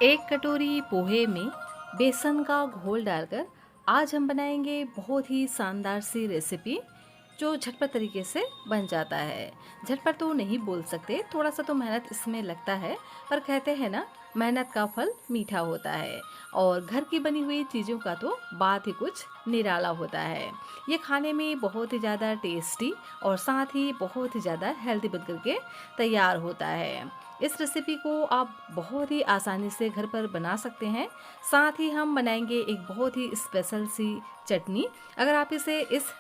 एक कटोरी पोहे में बेसन का घोल डालकर आज हम बनाएंगे बहुत ही शानदार सी रेसिपी जो झटपट तरीके से बन जाता है। झटपट तो नहीं बोल सकते, थोड़ा सा तो मेहनत इसमें लगता है, पर कहते हैं ना, मेहनत का फल मीठा होता है। और घर की बनी हुई चीज़ों का तो बात ही कुछ निराला होता है। ये खाने में बहुत ही ज़्यादा टेस्टी और साथ ही बहुत ही ज़्यादा हेल्दी बन करके तैयार होता है। इस रेसिपी को आप बहुत ही आसानी से घर पर बना सकते हैं। साथ ही हम बनाएंगे एक बहुत ही स्पेशल सी चटनी। अगर आप इसे इस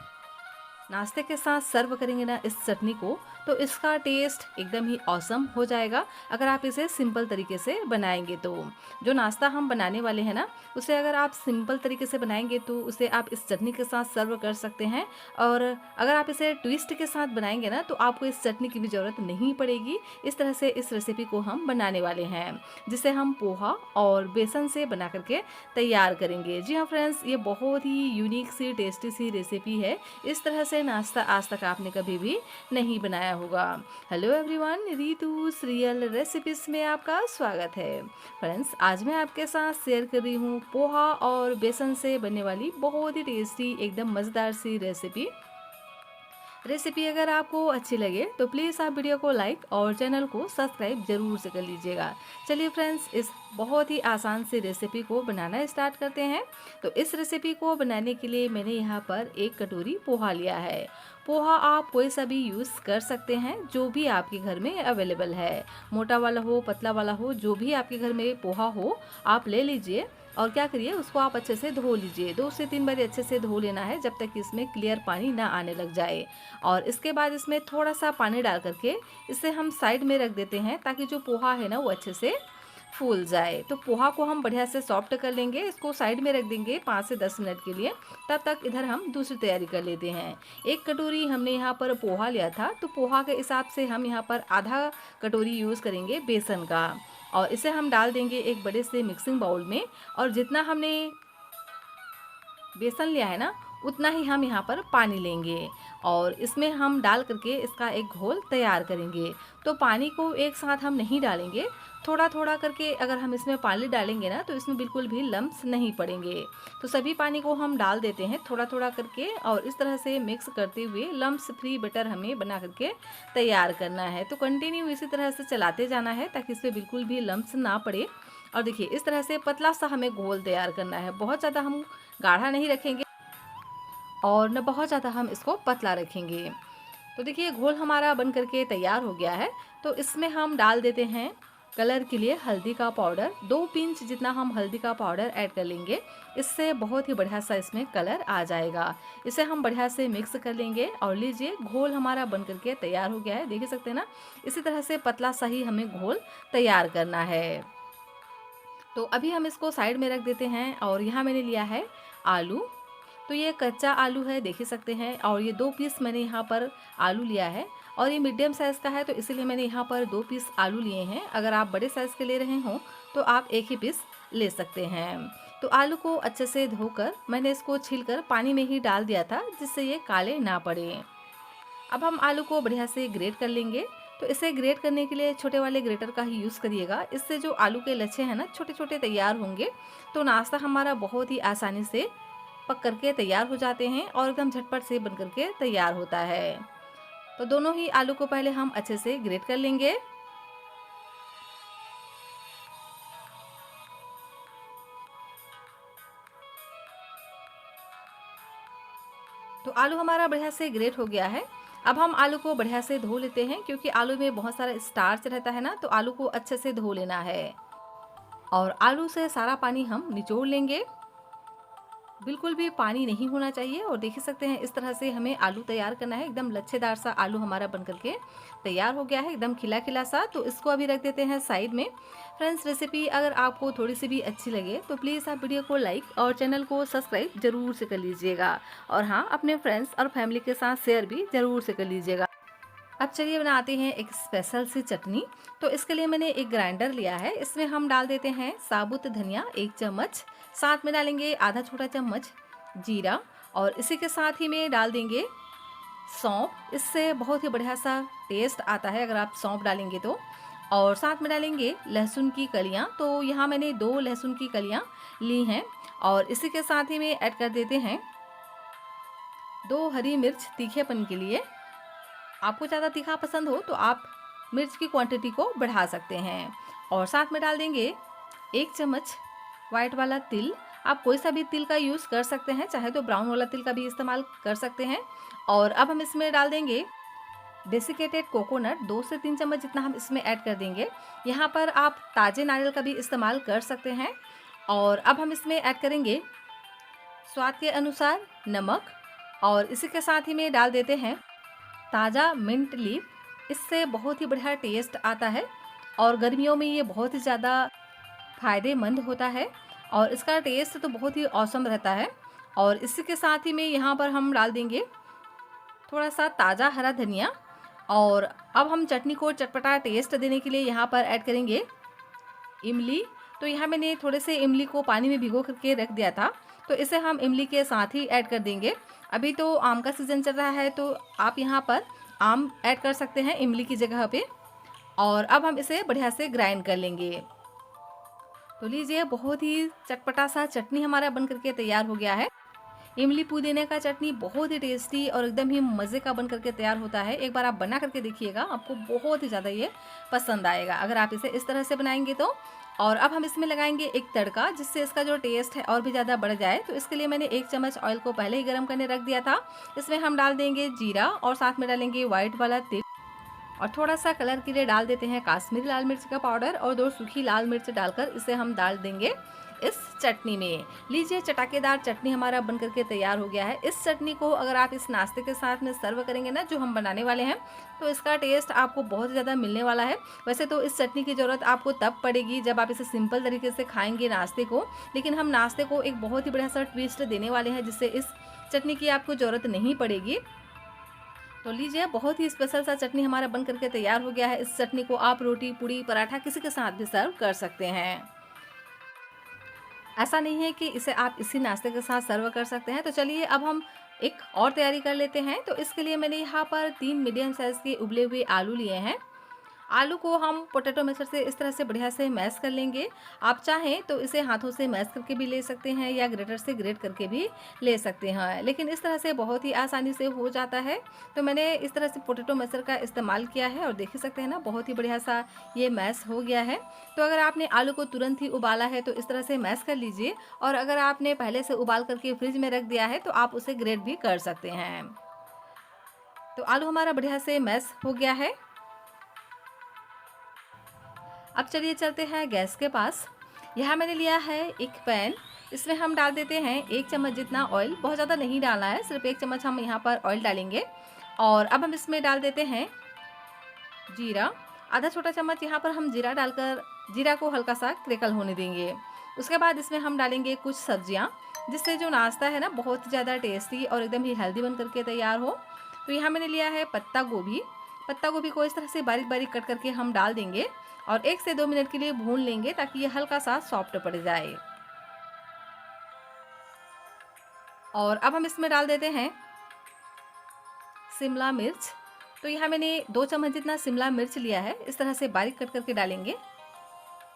नाश्ते के साथ सर्व करेंगे ना इस चटनी को, तो इसका टेस्ट एकदम ही ऑसम हो जाएगा। अगर आप इसे सिंपल तरीके से बनाएंगे तो जो नाश्ता हम बनाने वाले हैं ना, उसे अगर आप सिंपल तरीके से बनाएंगे तो उसे आप इस चटनी के साथ सर्व कर सकते हैं। और अगर आप इसे ट्विस्ट के साथ बनाएंगे ना, तो आपको इस चटनी की भी ज़रूरत नहीं पड़ेगी। इस तरह से इस रेसिपी को हम बनाने वाले हैं, जिसे हम पोहा और बेसन से बना करके तैयार करेंगे। जी हाँ फ्रेंड्स, ये बहुत ही यूनिक सी टेस्टी सी रेसिपी है। इस तरह से नाश्ता आज तक आपने कभी भी नहीं बनाया होगा। Hello everyone, Ritu serial recipes में आपका स्वागत है। फ्रेंड्स, आज मैं आपके साथ शेयर कर रही हूँ पोहा और बेसन से बनने वाली बहुत ही टेस्टी एकदम मज़ेदार सी रेसिपी अगर आपको अच्छी लगे तो प्लीज़ आप वीडियो को लाइक और चैनल को सब्सक्राइब जरूर से कर लीजिएगा। चलिए फ्रेंड्स, इस बहुत ही आसान सी रेसिपी को बनाना स्टार्ट करते हैं। तो इस रेसिपी को बनाने के लिए मैंने यहाँ पर एक कटोरी पोहा लिया है। पोहा आप कोई सा भी यूज़ कर सकते हैं, जो भी आपके घर में अवेलेबल है। मोटा वाला हो, पतला वाला हो, जो भी आपके घर में पोहा हो आप ले लीजिए। और क्या करिए, उसको आप अच्छे से धो लीजिए। 2 से 3 बार अच्छे से धो लेना है, जब तक कि इसमें क्लियर पानी ना आने लग जाए। और इसके बाद इसमें थोड़ा सा पानी डाल करके इसे हम साइड में रख देते हैं, ताकि जो पोहा है ना वो अच्छे से फूल जाए। तो पोहा को हम बढ़िया से सॉफ्ट कर लेंगे, इसको साइड में रख देंगे 5 से 10 मिनट के लिए। तब तक इधर हम दूसरी तैयारी कर लेते हैं। एक कटोरी हमने यहाँ पर पोहा लिया था, तो पोहा के हिसाब से हम यहाँ पर आधा कटोरी यूज़ करेंगे बेसन का। और इसे हम डाल देंगे एक बड़े से मिक्सिंग बाउल में। और जितना हमने बेसन लिया है ना, उतना ही हम यहाँ पर पानी लेंगे और इसमें हम डाल करके इसका एक घोल तैयार करेंगे। तो पानी को एक साथ हम नहीं डालेंगे, थोड़ा थोड़ा करके अगर हम इसमें पानी डालेंगे ना, तो इसमें बिल्कुल भी लम्स नहीं पड़ेंगे। तो सभी पानी को हम डाल देते हैं थोड़ा थोड़ा करके, और इस तरह से मिक्स करते हुए लम्स फ्री बैटर हमें बना करके तैयार करना है। तो कंटिन्यू इसी तरह से चलाते जाना है, ताकि इसमें बिल्कुल भी लम्स ना पड़े। और देखिए, इस तरह से पतला सा हमें घोल तैयार करना है। बहुत ज़्यादा हम गाढ़ा नहीं रखेंगे और न बहुत ज़्यादा हम इसको पतला रखेंगे। तो देखिए, घोल हमारा बन करके तैयार हो गया है। तो इसमें हम डाल देते हैं कलर के लिए हल्दी का पाउडर। 2 पिंच जितना हम हल्दी का पाउडर ऐड कर लेंगे, इससे बहुत ही बढ़िया सा इसमें कलर आ जाएगा। इसे हम बढ़िया से मिक्स कर लेंगे। और लीजिए, घोल हमारा बन करके तैयार हो गया है, देख सकते हैं ना। इसी तरह से पतला सा ही हमें घोल तैयार करना है। तो अभी हम इसको साइड में रख देते हैं। और यहाँ मैंने लिया है आलू। तो ये कच्चा आलू है, देख ही सकते हैं। और ये 2 पीस मैंने यहाँ पर आलू लिया है, और ये मीडियम साइज़ का है, तो इसीलिए मैंने यहाँ पर 2 पीस आलू लिए हैं। अगर आप बड़े साइज़ के ले रहे हों तो आप 1 ही पीस ले सकते हैं। तो आलू को अच्छे से धोकर मैंने इसको छीलकर पानी में ही डाल दिया था, जिससे ये काले ना पड़े। अब हम आलू को बढ़िया से ग्रेट कर लेंगे। तो इसे ग्रेट करने के लिए छोटे वाले ग्रेटर का ही यूज़ करिएगा, इससे जो आलू के लच्छे हैं ना, छोटे छोटे तैयार होंगे। तो नाश्ता हमारा बहुत ही आसानी से पक करके तैयार हो जाते हैं और एकदम झटपट से बन करके तैयार होता है। तो दोनों ही आलू को पहले हम अच्छे से ग्रेट कर लेंगे। तो आलू हमारा बढ़िया से ग्रेट हो गया है। अब हम आलू को बढ़िया से धो लेते हैं, क्योंकि आलू में बहुत सारा स्टार्च रहता है ना, तो आलू को अच्छे से धो लेना है। और आलू से सारा पानी हम निचोड़ लेंगे, बिल्कुल भी पानी नहीं होना चाहिए। और देख सकते हैं, इस तरह से हमें आलू तैयार करना है। एकदम लच्छेदार सा आलू हमारा बन करके तैयार हो गया है, एकदम खिला खिला सा। तो इसको अभी रख देते हैं साइड में। फ्रेंड्स, रेसिपी अगर आपको थोड़ी सी भी अच्छी लगे तो प्लीज़ आप वीडियो को लाइक और चैनल को सब्सक्राइब जरूर से कर लीजिएगा। और हाँ, अपने फ्रेंड्स और फैमिली के साथ शेयर भी जरूर से कर लीजिएगा। अब चलिए बनाते हैं एक स्पेशल सी चटनी। तो इसके लिए मैंने एक ग्राइंडर लिया है, इसमें हम डाल देते हैं साबुत धनिया 1 चम्मच, साथ में डालेंगे आधा छोटा चम्मच जीरा, और इसी के साथ ही में डाल देंगे सौंफ। इससे बहुत ही बढ़िया सा टेस्ट आता है अगर आप सौंफ डालेंगे तो। और साथ में डालेंगे लहसुन की कलियां। तो यहाँ मैंने 2 लहसुन की कलियां ली हैं। और इसी के साथ ही में ऐड कर देते हैं 2 हरी मिर्च तीखेपन के लिए। आपको ज़्यादा तीखा पसंद हो तो आप मिर्च की क्वांटिटी को बढ़ा सकते हैं। और साथ में डाल देंगे 1 चम्मच वाइट वाला तिल। आप कोई सा भी तिल का यूज़ कर सकते हैं, चाहे तो ब्राउन वाला तिल का भी इस्तेमाल कर सकते हैं। और अब हम इसमें डाल देंगे डेसिकेटेड कोकोनट, 2 से 3 चम्मच जितना हम इसमें ऐड कर देंगे। यहाँ पर आप ताज़े नारियल का भी इस्तेमाल कर सकते हैं। और अब हम इसमें ऐड करेंगे स्वाद के अनुसार नमक। और इसी के साथ ही में डाल देते हैं ताज़ा मिंट लीफ। इससे बहुत ही बढ़िया टेस्ट आता है और गर्मियों में ये बहुत ही ज़्यादा फ़ायदेमंद होता है और इसका टेस्ट तो बहुत ही औसम रहता है। और इसी के साथ ही में यहाँ पर हम डाल देंगे थोड़ा सा ताज़ा हरा धनिया। और अब हम चटनी को चटपटा टेस्ट देने के लिए यहाँ पर ऐड करेंगे इमली। तो यहाँ मैंने थोड़े से इमली को पानी में भिगो करके रख दिया था, तो इसे हम इमली के साथ ही ऐड कर देंगे। अभी तो आम का सीज़न चल रहा है तो आप यहाँ पर आम ऐड कर सकते हैं इमली की जगह पे। और अब हम इसे बढ़िया से ग्राइंड कर लेंगे। तो लीजिए, बहुत ही चटपटा सा चटनी हमारा बन करके तैयार हो गया है। इमली पुदीने का चटनी बहुत ही टेस्टी और एकदम ही मज़े का बन करके तैयार होता है। एक बार आप बना करके देखिएगा, आपको बहुत ही ज़्यादा ये पसंद आएगा अगर आप इसे इस तरह से बनाएंगे तो। और अब हम इसमें लगाएंगे एक तड़का, जिससे इसका जो टेस्ट है और भी ज़्यादा बढ़ जाए। तो इसके लिए मैंने 1 चम्मच ऑयल को पहले ही गर्म करने रख दिया था। इसमें हम डाल देंगे जीरा और साथ में डालेंगे वाइट वाला तिल और थोड़ा सा कलर के लिए डाल देते हैं काश्मीरी लाल मिर्च का पाउडर और 2 सूखी लाल मिर्च डालकर इसे हम डाल देंगे इस चटनी में। लीजिए, चटाकेदार चटनी हमारा बन करके तैयार हो गया है। इस चटनी को अगर आप इस नाश्ते के साथ में सर्व करेंगे ना, जो हम बनाने वाले हैं, तो इसका टेस्ट आपको बहुत ज़्यादा मिलने वाला है। वैसे तो इस चटनी की ज़रूरत आपको तब पड़ेगी जब आप इसे सिंपल तरीके से खाएंगे नाश्ते को, लेकिन हम नाश्ते को एक बहुत ही बढ़िया सा ट्विस्ट देने वाले हैं जिससे इस चटनी की आपको ज़रूरत नहीं पड़ेगी। तो लीजिए, बहुत ही स्पेशल सा चटनी हमारा बन करके तैयार हो गया है। इस चटनी को आप रोटी, पूड़ी, पराठा किसी के साथ भी सर्व कर सकते हैं। ऐसा नहीं है कि इसे आप इसी नाश्ते के साथ सर्व कर सकते हैं। तो चलिए, अब हम एक और तैयारी कर लेते हैं। तो इसके लिए मैंने यहाँ पर 3 मीडियम साइज़ के उबले हुए आलू लिए हैं। आलू को हम पोटैटो मैशर से इस तरह से बढ़िया से मैश कर लेंगे। आप चाहें तो इसे हाथों से मैश करके भी ले सकते हैं या ग्रेटर से ग्रेट करके भी ले सकते हैं, लेकिन इस तरह से बहुत ही आसानी से हो जाता है। तो मैंने इस तरह से पोटैटो मैशर का इस्तेमाल किया है और देख ही सकते हैं ना, बहुत ही बढ़िया सा ये मैश हो गया है। तो अगर आपने आलू को तुरंत ही उबाला है तो इस तरह से मैश कर लीजिए, और अगर आपने पहले से उबाल करके फ्रिज में रख दिया है तो आप उसे ग्रेट भी कर सकते हैं। तो आलू हमारा बढ़िया से मैश हो गया है। अब चलिए चलते हैं गैस के पास। यहाँ मैंने लिया है एक पैन। इसमें हम डाल देते हैं 1 चम्मच जितना ऑयल। बहुत ज़्यादा नहीं डालना है, सिर्फ 1 चम्मच हम यहाँ पर ऑयल डालेंगे। और अब हम इसमें डाल देते हैं जीरा। आधा छोटा चम्मच यहाँ पर हम जीरा डालकर जीरा को हल्का सा क्रेकल होने देंगे। उसके बाद इसमें हम डालेंगे कुछ सब्जियाँ, जिससे जो नाश्ता है ना, बहुत ज़्यादा टेस्टी और एकदम ही हेल्दी बन करके तैयार हो। तो यहाँ मैंने लिया है पत्ता गोभी। पत्ता गोभी को इस तरह से बारीक बारीक कट करके हम डाल देंगे और 1 से 2 मिनट के लिए भून लेंगे ताकि ये हल्का सा सॉफ्ट पड़ जाए। और अब हम इसमें डाल देते हैं शिमला मिर्च। तो यहाँ मैंने 2 चम्मच जितना शिमला मिर्च लिया है, इस तरह से बारीक कट करके डालेंगे।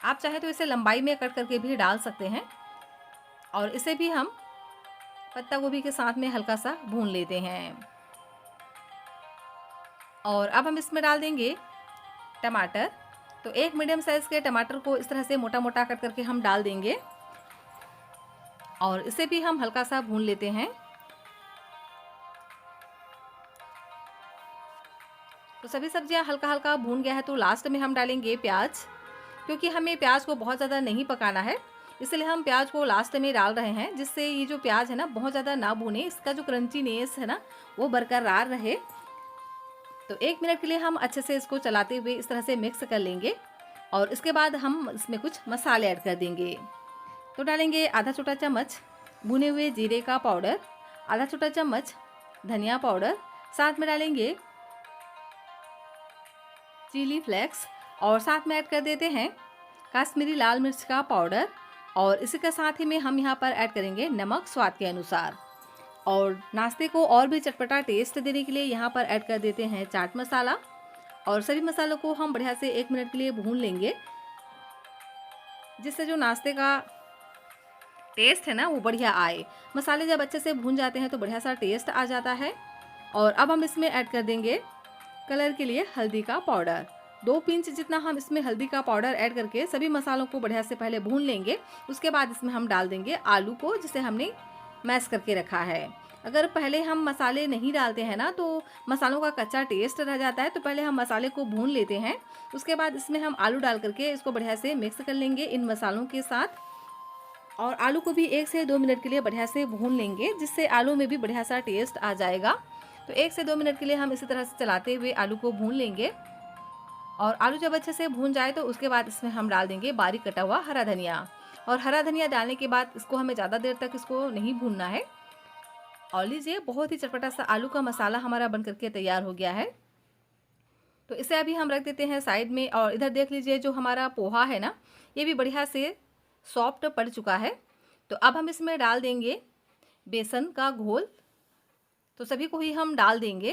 आप चाहे तो इसे लंबाई में कट करके भी डाल सकते हैं। और इसे भी हम पत्ता गोभी के साथ में हल्का सा भून लेते हैं। और अब हम इसमें डाल देंगे टमाटर। तो 1 मीडियम साइज़ के टमाटर को इस तरह से मोटा मोटा कट करके हम डाल देंगे और इसे भी हम हल्का सा भून लेते हैं। तो सभी सब्जियां हल्का हल्का भून गया है तो लास्ट में हम डालेंगे प्याज। क्योंकि हमें प्याज को बहुत ज़्यादा नहीं पकाना है, इसलिए हम प्याज को लास्ट में डाल रहे हैं, जिससे ये जो प्याज है ना, बहुत ज़्यादा ना भूने, इसका जो क्रंचीनेस है ना वो बरकरार रहे। तो 1 मिनट के लिए हम अच्छे से इसको चलाते हुए इस तरह से मिक्स कर लेंगे। और इसके बाद हम इसमें कुछ मसाले ऐड कर देंगे। तो डालेंगे आधा छोटा चम्मच भुने हुए जीरे का पाउडर, आधा छोटा चम्मच धनिया पाउडर, साथ में डालेंगे चिली फ्लेक्स और साथ में ऐड कर देते हैं काश्मीरी लाल मिर्च का पाउडर। और इसी के साथ ही में हम यहाँ पर ऐड करेंगे नमक स्वाद के अनुसार। और नाश्ते को और भी चटपटा टेस्ट देने के लिए यहाँ पर ऐड कर देते हैं चाट मसाला। और सभी मसालों को हम बढ़िया से 1 मिनट के लिए भून लेंगे, जिससे जो नाश्ते का टेस्ट है ना वो बढ़िया आए। मसाले जब अच्छे से भून जाते हैं तो बढ़िया सा टेस्ट आ जाता है। और अब हम इसमें ऐड कर देंगे कलर के लिए हल्दी का पाउडर। 2 पिंच जितना हम इसमें हल्दी का पाउडर ऐड करके सभी मसालों को बढ़िया से पहले भून लेंगे। उसके बाद इसमें हम डाल देंगे आलू को, जिसे हमने मैश करके रखा है। अगर पहले हम मसाले नहीं डालते हैं ना तो मसालों का कच्चा टेस्ट रह जाता है, तो पहले हम मसाले को भून लेते हैं। उसके बाद इसमें हम आलू डाल करके इसको बढ़िया से मिक्स कर लेंगे इन मसालों के साथ। और आलू को भी 1 से 2 मिनट के लिए बढ़िया से भून लेंगे, जिससे आलू में भी बढ़िया सा टेस्ट आ जाएगा। तो 1 से 2 मिनट के लिए हम इसी तरह से चलाते हुए आलू को भून लेंगे। और आलू जब अच्छे से भून जाए तो उसके बाद इसमें हम डाल देंगे बारीक कटा हुआ हरा धनिया। और हरा धनिया डालने के बाद इसको हमें ज़्यादा देर तक इसको नहीं भूनना है। और लीजिए, बहुत ही चटपटा सा आलू का मसाला हमारा बन करके तैयार हो गया है। तो इसे अभी हम रख देते हैं साइड में। और इधर देख लीजिए, जो हमारा पोहा है ना, ये भी बढ़िया से सॉफ्ट पड़ चुका है। तो अब हम इसमें डाल देंगे बेसन का घोल। तो सभी को ही हम डाल देंगे,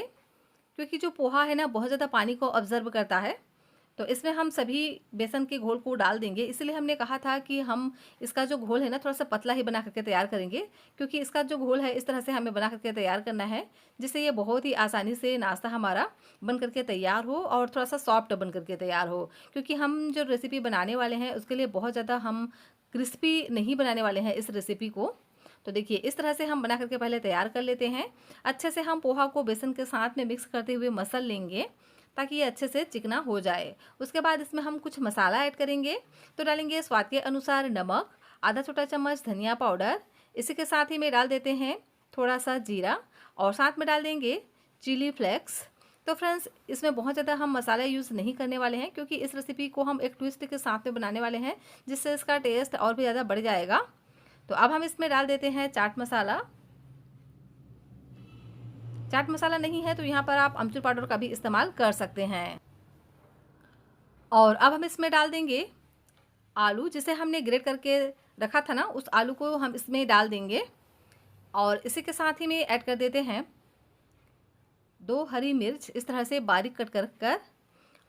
क्योंकि जो पोहा है ना बहुत ज़्यादा पानी को ऑब्जर्व करता है। तो इसमें हम सभी बेसन के घोल को डाल देंगे। इसलिए हमने कहा था कि हम इसका जो घोल है ना थोड़ा सा पतला ही बना करके तैयार करेंगे, क्योंकि इसका जो घोल है इस तरह से हमें बना करके तैयार करना है, जिससे ये बहुत ही आसानी से नाश्ता हमारा बन करके तैयार हो और थोड़ा सा सॉफ्ट बन करके तैयार हो। क्योंकि हम जो रेसिपी बनाने वाले हैं उसके लिए बहुत ज़्यादा हम क्रिस्पी नहीं बनाने वाले हैं इस रेसिपी को। तो देखिए, इस तरह से हम बना करके पहले तैयार कर लेते हैं। अच्छे से हम पोहा को बेसन के साथ में मिक्स करते हुए मसल लेंगे, ताकि ये अच्छे से चिकना हो जाए। उसके बाद इसमें हम कुछ मसाला ऐड करेंगे। तो डालेंगे स्वाद के अनुसार नमक, आधा छोटा चम्मच धनिया पाउडर, इसी के साथ ही में डाल देते हैं थोड़ा सा जीरा, और साथ में डाल देंगे चिली फ्लेक्स। तो फ्रेंड्स, इसमें बहुत ज़्यादा हम मसाला यूज़ नहीं करने वाले हैं, क्योंकि इस रेसिपी को हम एक ट्विस्ट के साथ में बनाने वाले हैं, जिससे इसका टेस्ट और भी ज़्यादा बढ़ जाएगा। तो अब हम इसमें डाल देते हैं चाट मसाला। चाट मसाला नहीं है तो यहाँ पर आप अमचूर पाउडर का भी इस्तेमाल कर सकते हैं। और अब हम इसमें डाल देंगे आलू, जिसे हमने ग्रेट करके रखा था ना, उस आलू को हम इसमें डाल देंगे। और इसी के साथ ही में ऐड कर देते हैं 2 हरी मिर्च इस तरह से बारीक कट कर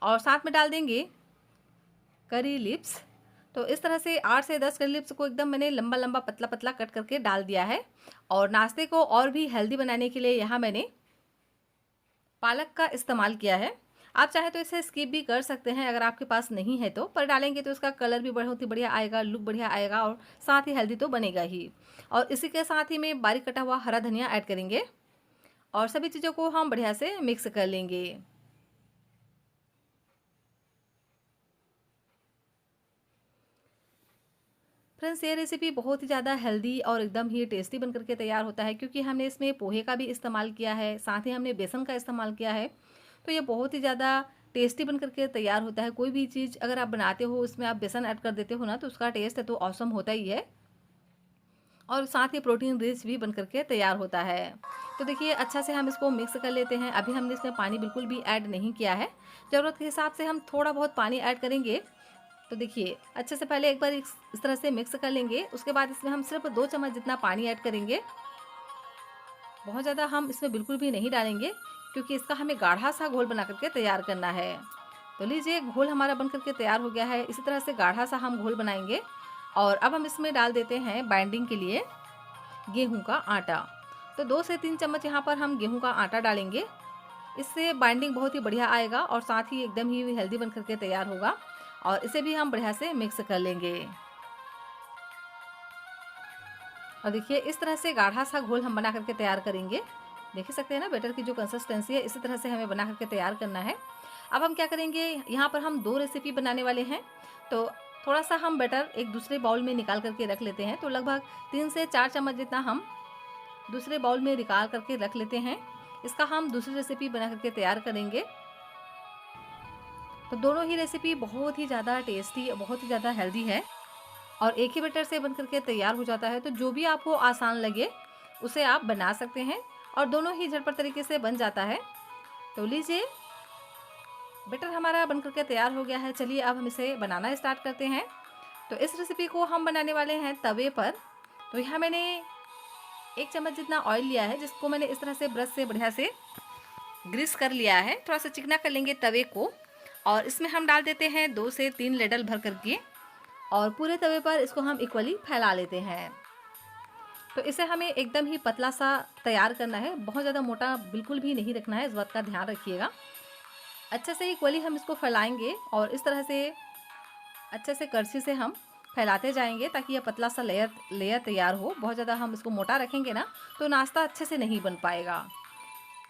और साथ में डाल देंगे करी लिप्स। तो इस तरह से 8 से 10 करी लिप्स को एकदम मैंने लंबा लंबा पतला पतला कट करके डाल दिया है। और नाश्ते को और भी हेल्दी बनाने के लिए यहाँ मैंने पालक का इस्तेमाल किया है। आप चाहे तो इसे स्किप भी कर सकते हैं अगर आपके पास नहीं है तो, पर डालेंगे तो इसका कलर भी बहुत ही बढ़िया आएगा, लुक बढ़िया आएगा और साथ ही हेल्दी तो बनेगा ही। और इसी के साथ ही में बारीक कटा हुआ हरा धनिया ऐड करेंगे और सभी चीज़ों को हम बढ़िया से मिक्स कर लेंगे। फ्रेंड्स, ये रेसिपी बहुत ही ज़्यादा हेल्दी और एकदम ही टेस्टी बन करके तैयार होता है, क्योंकि हमने इसमें पोहे का भी इस्तेमाल किया है, साथ ही हमने बेसन का इस्तेमाल किया है। तो ये बहुत ही ज़्यादा टेस्टी बन करके तैयार होता है। कोई भी चीज़ अगर आप बनाते हो उसमें आप बेसन ऐड कर देते हो ना, तो उसका टेस्ट तो ऑसम होता ही है और साथ ही प्रोटीन रिच भी बन करके तैयार होता है। तो देखिए, अच्छा से हम इसको मिक्स कर लेते हैं। अभी हमने इसमें पानी बिल्कुल भी ऐड नहीं किया है, ज़रूरत के हिसाब से हम थोड़ा बहुत पानी ऐड करेंगे। तो देखिए, अच्छे से पहले एक बार इस तरह से मिक्स कर लेंगे। उसके बाद इसमें हम सिर्फ 2 चम्मच जितना पानी ऐड करेंगे। बहुत ज़्यादा हम इसमें बिल्कुल भी नहीं डालेंगे, क्योंकि इसका हमें गाढ़ा सा घोल बना करके तैयार करना है। तो लीजिए, घोल हमारा बन करके तैयार हो गया है। इसी तरह से गाढ़ा सा हम घोल बनाएंगे। और अब हम इसमें डाल देते हैं बाइंडिंग के लिए गेहूं का आटा। तो 2 से 3 चम्मच यहाँ पर हम गेहूं का आटा डालेंगे। इससे बाइंडिंग बहुत ही बढ़िया आएगा और साथ ही एकदम ही हेल्दी बन करके तैयार होगा। और इसे भी हम बढ़िया से मिक्स कर लेंगे। और देखिए, इस तरह से गाढ़ा सा घोल हम बना करके तैयार करेंगे। देख ही सकते हैं ना बैटर की जो कंसिस्टेंसी है, इसी तरह से हमें बना करके तैयार करना है। अब हम क्या करेंगे, यहाँ पर हम 2 रेसिपी बनाने वाले हैं। तो थोड़ा सा हम बैटर एक दूसरे बाउल में निकाल करके रख लेते हैं। तो लगभग 3 से 4 चम्मच जितना हम दूसरे बाउल में निकाल करके रख लेते हैं। इसका हम दूसरी रेसिपी बना करके तैयार करेंगे। तो दोनों ही रेसिपी बहुत ही ज़्यादा टेस्टी, बहुत ही ज़्यादा हेल्दी है और एक ही बैटर से बन करके तैयार हो जाता है। तो जो भी आपको आसान लगे उसे आप बना सकते हैं और दोनों ही झटपट तरीके से बन जाता है। तो लीजिए, बैटर हमारा बन करके तैयार हो गया है। चलिए अब हम इसे बनाना स्टार्ट करते हैं। तो इस रेसिपी को हम बनाने वाले हैं तवे पर। तो यहाँ मैंने 1 चम्मच जितना ऑयल लिया है, जिसको मैंने इस तरह से ब्रश से बढ़िया से ग्रीस कर लिया है। थोड़ा सा चिकना कर लेंगे तवे को और इसमें हम डाल देते हैं 2 से 3 लेडल भर करके और पूरे तवे पर इसको हम इक्वली फैला लेते हैं। तो इसे हमें एकदम ही पतला सा तैयार करना है, बहुत ज़्यादा मोटा बिल्कुल भी नहीं रखना है, इस बात का ध्यान रखिएगा। अच्छे से इक्वली हम इसको फैलाएंगे और इस तरह से अच्छे से करछी से हम फैलाते जाएंगे ताकि यह पतला सा लेयर लेयर तैयार हो। बहुत ज़्यादा हम इसको मोटा रखेंगे ना तो नाश्ता अच्छे से नहीं बन पाएगा।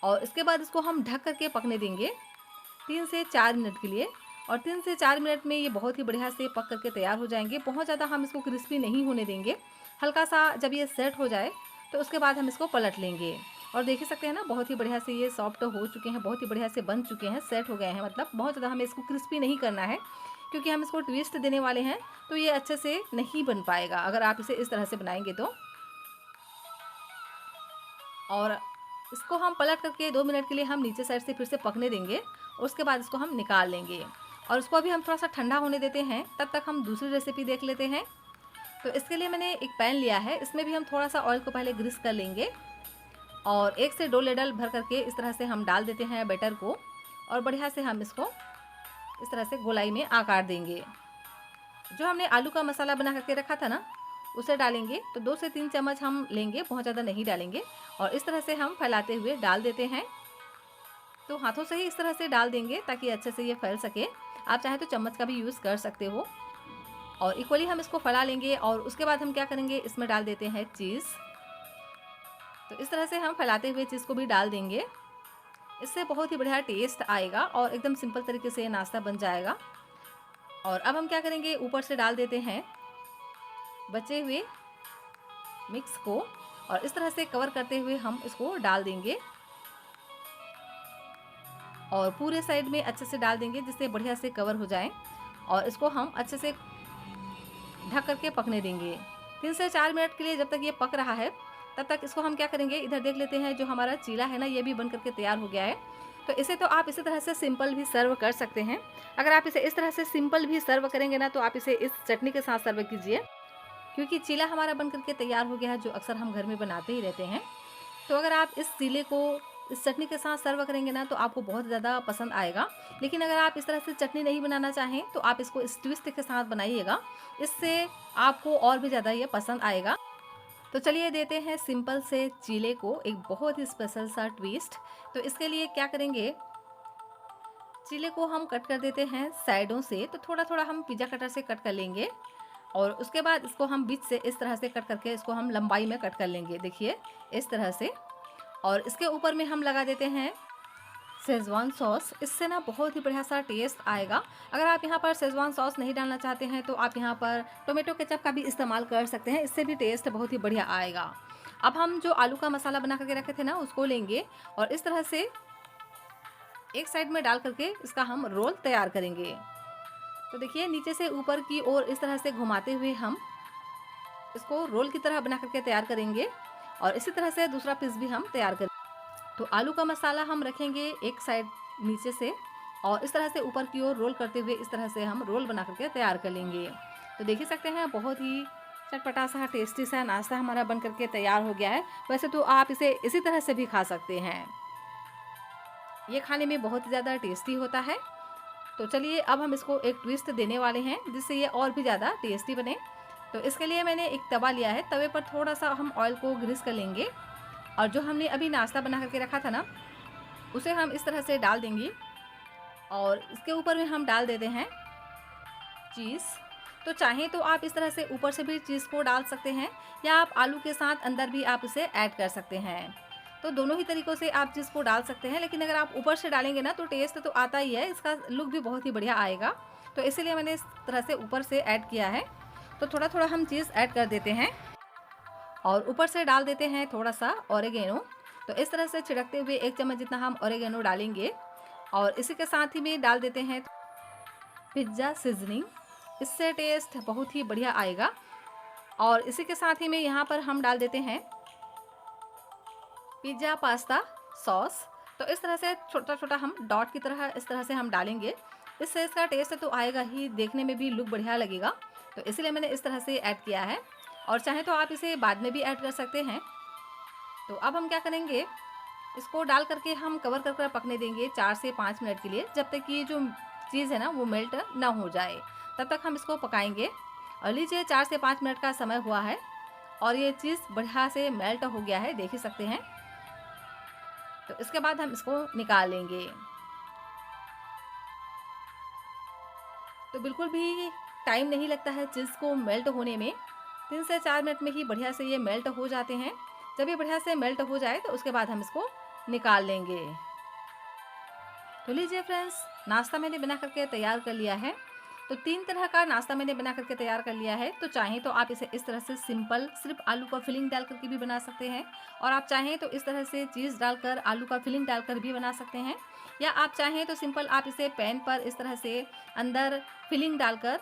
और इसके बाद इसको हम ढक करके पकने देंगे 3 से 4 मिनट के लिए। और 3 से 4 मिनट में ये बहुत ही बढ़िया से पक करके तैयार हो जाएंगे। बहुत ज़्यादा हम इसको क्रिस्पी नहीं होने देंगे, हल्का सा जब ये सेट हो जाए तो उसके बाद हम इसको पलट लेंगे। और देख ही सकते हैं ना, बहुत ही बढ़िया से ये सॉफ्ट हो चुके हैं, बहुत ही बढ़िया से बन चुके हैं, सेट हो गए हैं। मतलब बहुत ज़्यादा हमें इसको क्रिस्पी नहीं करना है क्योंकि हम इसको ट्विस्ट देने वाले हैं, तो ये अच्छे से नहीं बन पाएगा अगर आप इसे इस तरह से बनाएंगे तो। और इसको हम पलट करके 2 मिनट के लिए हम नीचे साइड से फिर से पकने देंगे और उसके बाद इसको हम निकाल लेंगे। और इसको अभी हम थोड़ा सा ठंडा होने देते हैं, तब तक हम दूसरी रेसिपी देख लेते हैं। तो इसके लिए मैंने एक पैन लिया है, इसमें भी हम थोड़ा सा ऑयल को पहले ग्रीस कर लेंगे और 1 से 2 लेडल भर करके इस तरह से हम डाल देते हैं बैटर को। और बढ़िया से हम इसको इस तरह से गोलाई में आकार देंगे। जो हमने आलू का मसाला बना करके रखा था ना, उसे डालेंगे। तो 2 से 3 चम्मच हम लेंगे, बहुत ज़्यादा नहीं डालेंगे। और इस तरह से हम फैलाते हुए डाल देते हैं। तो हाथों से ही इस तरह से डाल देंगे ताकि अच्छे से ये फैल सके। आप चाहे तो चम्मच का भी यूज़ कर सकते हो। और इक्वली हम इसको फैला लेंगे और उसके बाद हम क्या करेंगे, इसमें डाल देते हैं चीज़। तो इस तरह से हम फैलाते हुए चीज़ को भी डाल देंगे। इससे बहुत ही बढ़िया टेस्ट आएगा और एकदम सिंपल तरीके से नाश्ता बन जाएगा। और अब हम क्या करेंगे, ऊपर से डाल देते हैं बचे हुए मिक्स को और इस तरह से कवर करते हुए हम इसको डाल देंगे और पूरे साइड में अच्छे से डाल देंगे जिससे बढ़िया से कवर हो जाए। और इसको हम अच्छे से ढक करके पकने देंगे 3 से 4 मिनट के लिए। जब तक ये पक रहा है तब तक इसको हम क्या करेंगे, इधर देख लेते हैं जो हमारा चीला है ना, ये भी बन करके तैयार हो गया है। तो इसे तो आप इसी तरह से सिंपल भी सर्व कर सकते हैं। अगर आप इसे इस तरह से सिंपल भी सर्व करेंगे ना, तो आप इसे इस चटनी के साथ सर्व कीजिए, क्योंकि चीला हमारा बन करके तैयार हो गया है, जो अक्सर हम घर में बनाते ही रहते हैं। तो अगर आप इस चीले को इस चटनी के साथ सर्व करेंगे ना, तो आपको बहुत ज़्यादा पसंद आएगा। लेकिन अगर आप इस तरह से चटनी नहीं बनाना चाहें तो आप इसको इस ट्विस्ट के साथ बनाइएगा, इससे आपको और भी ज़्यादा ये पसंद आएगा। तो चलिए देते हैं सिंपल से चीले को एक बहुत ही स्पेशल सा ट्विस्ट। तो इसके लिए क्या करेंगे, चीले को हम कट कर देते हैं साइडों से। तो थोड़ा थोड़ा हम पिज़्ज़ा कटर से कट कर लेंगे और उसके बाद इसको हम बीच से इस तरह से कट करके इसको हम लंबाई में कट कर लेंगे, देखिए इस तरह से। और इसके ऊपर में हम लगा देते हैं शेज़वान सॉस। इससे ना बहुत ही बढ़िया सा टेस्ट आएगा। अगर आप यहाँ पर शेज़वान सॉस नहीं डालना चाहते हैं तो आप यहाँ पर टोमेटो केचप का भी इस्तेमाल कर सकते हैं, इससे भी टेस्ट बहुत ही बढ़िया आएगा। अब हम जो आलू का मसाला बना करके रखे थे ना, उसको लेंगे और इस तरह से एक साइड में डाल करके इसका हम रोल तैयार करेंगे। तो देखिए नीचे से ऊपर की ओर इस तरह से घुमाते हुए हम इसको रोल की तरह बना करके तैयार करेंगे और इसी तरह से दूसरा पीस भी हम तैयार करेंगे। तो आलू का मसाला हम रखेंगे एक साइड नीचे से और इस तरह से ऊपर की ओर रोल करते हुए इस तरह से हम रोल बना करके तैयार कर लेंगे। तो देख ही सकते हैं बहुत ही चटपटा सा टेस्टी सा नाश्ता हमारा बन करके तैयार हो गया है। वैसे तो आप इसे इसी तरह से भी खा सकते हैं, ये खाने में बहुत ज़्यादा टेस्टी होता है। तो चलिए अब हम इसको एक ट्विस्ट देने वाले हैं जिससे ये और भी ज़्यादा टेस्टी बने। तो इसके लिए मैंने एक तवा लिया है, तवे पर थोड़ा सा हम ऑयल को ग्रीस कर लेंगे और जो हमने अभी नाश्ता बना करके रखा था ना, उसे हम इस तरह से डाल देंगे और इसके ऊपर में हम डाल देते हैं चीज़। तो चाहें तो आप इस तरह से ऊपर से भी चीज़ को डाल सकते हैं या आप आलू के साथ अंदर भी आप इसे ऐड कर सकते हैं। तो दोनों ही तरीक़ों से आप चीज़ को डाल सकते हैं, लेकिन अगर आप ऊपर से डालेंगे ना तो टेस्ट तो आता ही है, इसका लुक भी बहुत ही बढ़िया आएगा। तो इसीलिए मैंने इस तरह से ऊपर से ऐड किया है। तो थोड़ा थोड़ा हम चीज़ ऐड कर देते हैं और ऊपर से डाल देते हैं थोड़ा सा ऑरिगेनो। तो इस तरह से छिड़कते हुए 1 चम्मच जितना हम ऑरिगेनो डालेंगे और इसी के साथ ही में डाल देते हैं पिज़्ज़ा सीजनिंग, इससे टेस्ट बहुत ही बढ़िया आएगा। और इसी के साथ ही में यहाँ पर हम डाल देते हैं पिज़्ज़ा पास्ता सॉस। तो इस तरह से छोटा छोटा हम डॉट की तरह इस तरह से हम डालेंगे, इससे इसका टेस्ट तो आएगा ही, देखने में भी लुक बढ़िया लगेगा। तो इसलिए मैंने इस तरह से ऐड किया है और चाहे तो आप इसे बाद में भी ऐड कर सकते हैं। तो अब हम क्या करेंगे, इसको डाल करके हम कवर कर पकने देंगे 4 से 5 मिनट के लिए, जब तक कि जो चीज़ है ना वो मेल्ट ना हो जाए, तब तक हम इसको पकाएंगे। और लीजिए 4 से 5 मिनट का समय हुआ है और ये चीज़ बढ़िया से मेल्ट हो गया है, देख ही सकते हैं। तो इसके बाद हम इसको निकाल लेंगे। तो बिल्कुल भी टाइम नहीं लगता है चीज़ को मेल्ट होने में, 3 से 4 मिनट में ही बढ़िया से ये मेल्ट हो जाते हैं। जब ये बढ़िया से मेल्ट हो जाए तो उसके बाद हम इसको निकाल लेंगे। तो लीजिए फ्रेंड्स, नाश्ता मैंने बना करके तैयार कर लिया है। तो 3 तरह का नाश्ता मैंने बना करके तैयार कर लिया है। तो चाहें तो आप इसे इस तरह से सिंपल सिर्फ आलू का फिलिंग डाल करके भी बना सकते हैं, और आप चाहें तो इस तरह से चीज़ डालकर आलू का फिलिंग डालकर भी बना सकते हैं, या आप चाहें तो सिंपल आप इसे पैन पर इस तरह से अंदर फिलिंग डालकर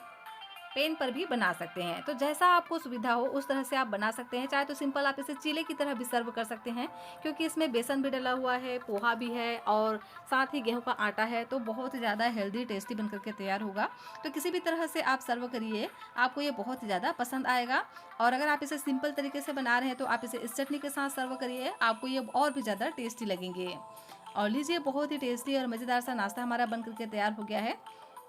पेन पर भी बना सकते हैं। तो जैसा आपको सुविधा हो उस तरह से आप बना सकते हैं। चाहे तो सिंपल आप इसे चीले की तरह भी सर्व कर सकते हैं, क्योंकि इसमें बेसन भी डला हुआ है, पोहा भी है और साथ ही गेहूं का आटा है, तो बहुत ही ज़्यादा हेल्दी टेस्टी बन करके तैयार होगा। तो किसी भी तरह से आप सर्व करिए, आपको ये बहुत ही ज़्यादा पसंद आएगा। और अगर आप इसे सिंपल तरीके से बना रहे हैं तो आप इसे इस चटनी के साथ सर्व करिए, आपको ये और भी ज़्यादा टेस्टी लगेंगे। और लीजिए, बहुत ही टेस्टी और मज़ेदार सा नाश्ता हमारा बन करके तैयार हो गया है।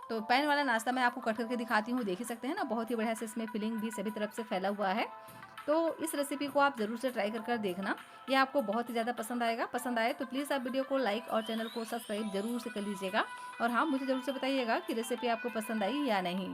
तो पैन वाला नाश्ता मैं आपको कट करके दिखाती हूँ, देख ही सकते हैं ना, बहुत ही बढ़िया से इसमें फिलिंग भी सभी तरफ से फैला हुआ है। तो इस रेसिपी को आप ज़रूर से ट्राई कर देखना, ये आपको बहुत ही ज़्यादा पसंद आएगा। पसंद आए तो प्लीज़ आप वीडियो को लाइक और चैनल को सब्सक्राइब ज़रूर से कर लीजिएगा। और हाँ, मुझे ज़रूर से बताइएगा कि रेसिपी आपको पसंद आई या नहीं।